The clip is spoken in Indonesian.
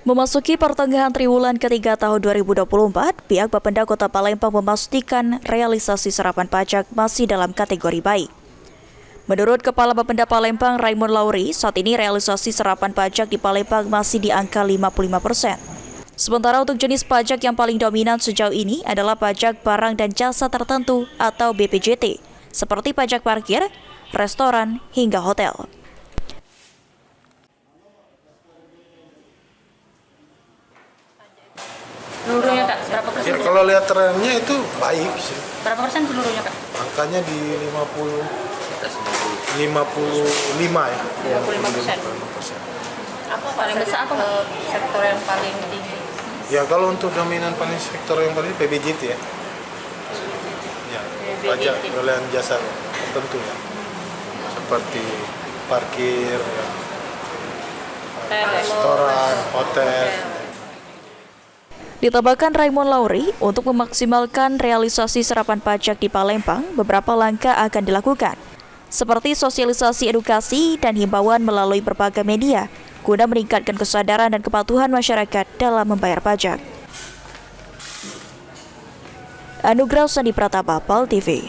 Memasuki pertengahan triwulan ketiga tahun 2024, pihak Bapenda Kota Palembang memastikan realisasi serapan pajak masih dalam kategori baik. Menurut Kepala Bapenda Palembang Raymond Lauri, saat ini realisasi serapan pajak di Palembang masih di angka 55%. Sementara untuk jenis pajak yang paling dominan sejauh ini adalah pajak barang dan jasa tertentu atau BPJT, seperti pajak parkir, restoran, hingga hotel. Seluruhnya Kak, berapa persen? Ya, kalau lihat trennya itu baik sih. Berapa persen seluruhnya Kak? Angkanya di 55 ya. 55%. Apa paling besar apa? Sektor yang paling tinggi? Ya kalau untuk dominan paling sektor yang paling PBJT ya. Ya, pajak pembelian jasa tertentu ya. Seperti parkir, ya, restoran, hotel. Ditambahkan Raymond Lauri, untuk memaksimalkan realisasi serapan pajak di Palembang, beberapa langkah akan dilakukan, seperti sosialisasi edukasi dan himbauan melalui berbagai media, guna meningkatkan kesadaran dan kepatuhan masyarakat dalam membayar pajak. Anugrah Sandi Pratama, PAL TV.